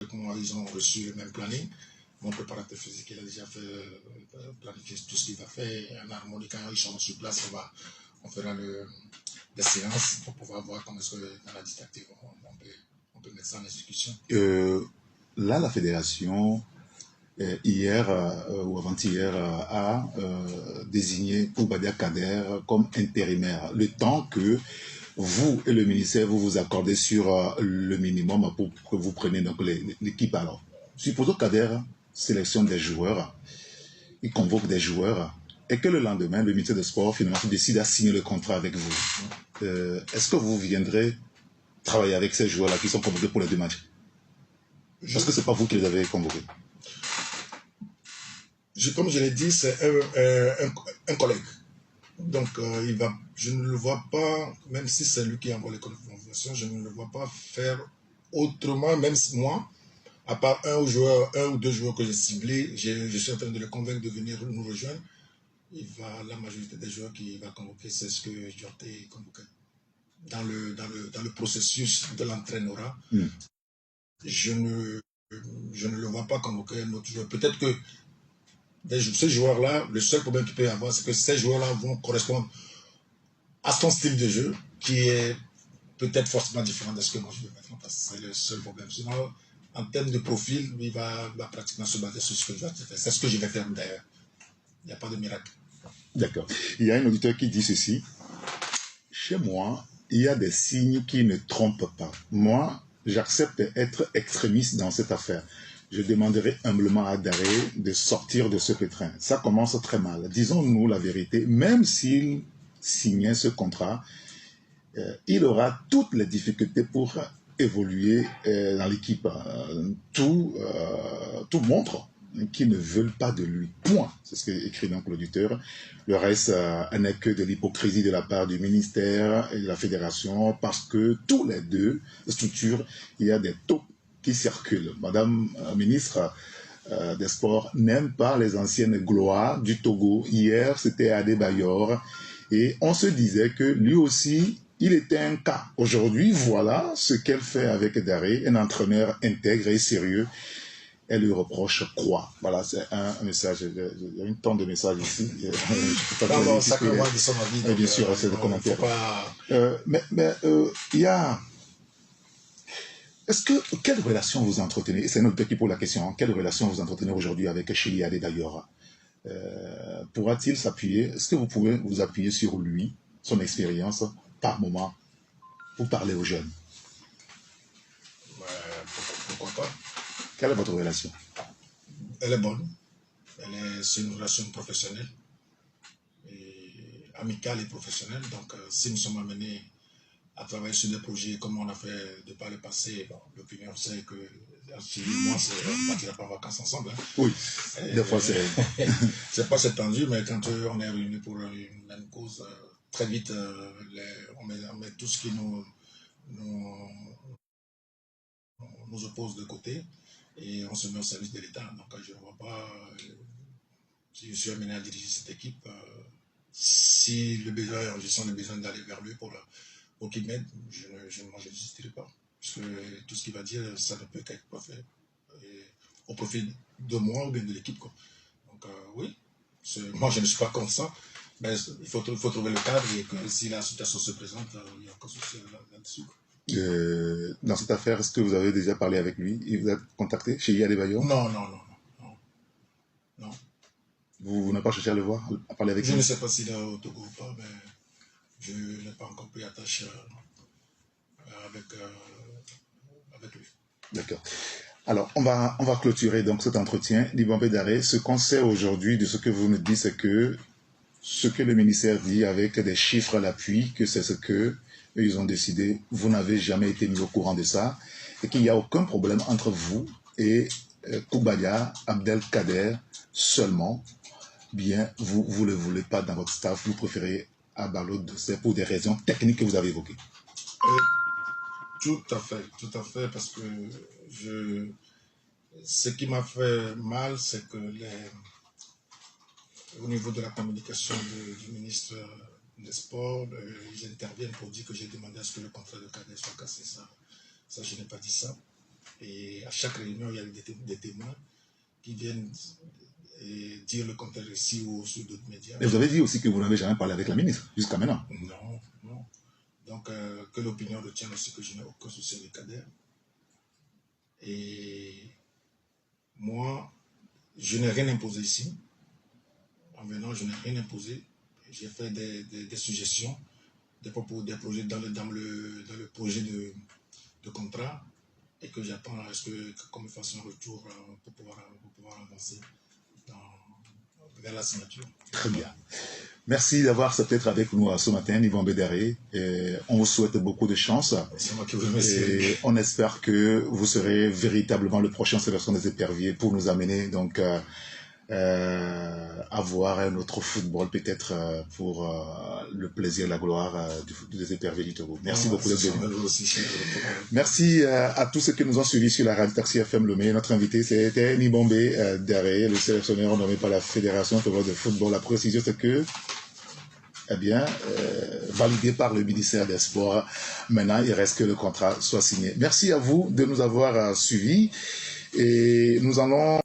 avec moi, ils ont reçu le même planning. Mon préparateur physique, il a déjà fait planifier tout ce qu'il va faire. En harmonie, quand ils sont sur place, on fera des séances pour pouvoir voir comment est-ce que dans la didactique, on peut mettre ça en exécution. Là, la fédération, hier ou avant-hier, a désigné Koubadia Kader comme intérimaire. Le temps que vous et le ministère, vous vous accordez sur le minimum pour que vous preniez donc l'équipe. Alors, supposons Kader sélectionne des joueurs, il convoque des joueurs, et que le lendemain, le ministère des Sports finalement décide à signer le contrat avec vous. Est-ce que vous viendrez travailler avec ces joueurs-là qui sont convoqués pour les 2 matchs? Parce que ce n'est pas vous qui les avez convoqués. Comme je l'ai dit, c'est un collègue. Donc, je ne le vois pas, même si c'est lui qui envoie les convocations, je ne le vois pas faire autrement, même si moi, à part un ou deux joueurs que j'ai ciblés, je suis en train de les convaincre de venir nous rejoindre. La majorité des joueurs qu'il va convoquer, c'est ce que Diorté convoqué. Dans le processus de l'entraîneur, je ne le vois pas convoquer un autre joueur. Peut-être que ces joueurs-là, le seul problème qu'il peut y avoir, c'est que ces joueurs-là vont correspondre à son style de jeu, qui est peut-être forcément différent de ce que moi je veux mettre en place. C'est le seul problème. Sinon, en termes de profil, il va pratiquement se baser sur ce que je vais faire. C'est ce que je vais faire d'ailleurs. Il n'y a pas de miracle. D'accord. Il y a un auditeur qui dit ceci. Chez moi, il y a des signes qui ne trompent pas. Moi, j'accepte d'être extrémiste dans cette affaire. Je demanderai humblement à Daré de sortir de ce pétrin. Ça commence très mal. Disons-nous la vérité, même s'il signait ce contrat, il aura toutes les difficultés pour évoluer dans l'équipe. Tout montre qu'ils ne veulent pas de lui. Point. C'est ce qu'écrit donc l'auditeur. Le reste n'est que de l'hypocrisie de la part du ministère et de la fédération, parce que tous les deux structures, il y a des taux qui circulent. Madame ministre des Sports n'aime pas les anciennes gloires du Togo. Hier, c'était Adebayor. Et on se disait que lui aussi, il était un cas. Aujourd'hui, voilà ce qu'elle fait avec Daré, un entraîneur intègre et sérieux. Elle lui reproche quoi? Voilà, c'est un message. Il y a une tonne de messages ici. Non, ça peut avoir de son avis. Bien sûr, c'est le commentaire. Mais il y a... Quelle relation vous entretenez? C'est notre qui pose la question. Quelle relation vous entretenez aujourd'hui avec Chili Adebayor? Pourra-t-il s'appuyer? Est-ce que vous pouvez vous appuyer sur lui, son expérience, par moment, pour parler aux jeunes? Pourquoi pas? Quelle est votre relation? Elle est bonne. C'est une relation professionnelle, amicale et professionnelle. Donc, si nous sommes amenés à travailler sur des projets comme on a fait de par le passé, bon, l'opinion c'est que moi, on ne partira pas en vacances ensemble. Hein. Oui, des fois c'est... c'est pas cette tendu, mais quand on est réunis pour une même cause, très vite, on met tout ce qui nous oppose de côté et on se met au service de l'État. Donc je ne vois pas, si je suis amené à diriger cette équipe, si je sens le besoin d'aller vers lui pour qu'il m'aide, je ne résisterai pas. Parce que tout ce qu'il va dire, ça ne peut qu'être fait au profit de moi ou bien de l'équipe. Donc oui, moi je ne suis pas contre ça, mais il faut trouver le cadre et que si la situation se présente, il y a aucun souci là-dessus. Dans cette affaire, est-ce que vous avez déjà parlé avec lui? Il vous a contacté chez Adebayor? Non. Vous n'avez pas cherché à le voir, à parler avec lui? Je ne sais pas s'il est au Togo ou pas, mais je n'ai pas encore pris attache avec lui. D'accord. Alors, on va clôturer donc cet entretien. Libambé Daré, ce qu'on sait aujourd'hui de ce que vous nous dites, c'est que ce que le ministère dit avec des chiffres à l'appui, que c'est ce que ils ont décidé, vous n'avez jamais été mis au courant de ça, et qu'il n'y a aucun problème entre vous et Koubadia Abdelkader seulement. Bien, vous ne le voulez pas dans votre staff, vous préférez Abalo Dossé pour des raisons techniques que vous avez évoquées. Tout à fait, parce que ce qui m'a fait mal, c'est que au niveau de la communication du ministre des Sports, ils interviennent pour dire que j'ai demandé à ce que le contrat de Cadet soit cassé. Ça, je n'ai pas dit ça. Et à chaque réunion, il y a des témoins qui viennent dire le contraire ici ou sur d'autres médias. Et vous avez dit aussi que vous n'avez jamais parlé avec la ministre, jusqu'à maintenant. Non, non. Donc, que l'opinion retienne aussi que je n'ai aucun souci avec Kader. Et moi, je n'ai rien imposé ici. En venant, je n'ai rien imposé. J'ai fait des suggestions, des projets dans le projet de contrat et que j'attends à ce qu'on me fasse un retour pour pouvoir avancer vers la signature. Très bien. Merci d'avoir accepté d'être avec nous ce matin, Yvan Bédaré. On vous souhaite beaucoup de chance. C'est moi qui vous remercie. Et on espère que vous serez véritablement le prochain sélectionneur des éperviers pour nous amener donc à voir un autre football peut-être pour le plaisir et la gloire des éperviers du Togo. Merci beaucoup d'être venu. Merci à tous ceux qui nous ont suivis sur la radio Taxi FM Lomé. Notre invité c'était Yvan Bédaré, le sélectionneur nommé par la Fédération de football. La précision c'est que validé par le ministère des Sports. Maintenant, il reste que le contrat soit signé. Merci à vous de nous avoir suivis et nous allons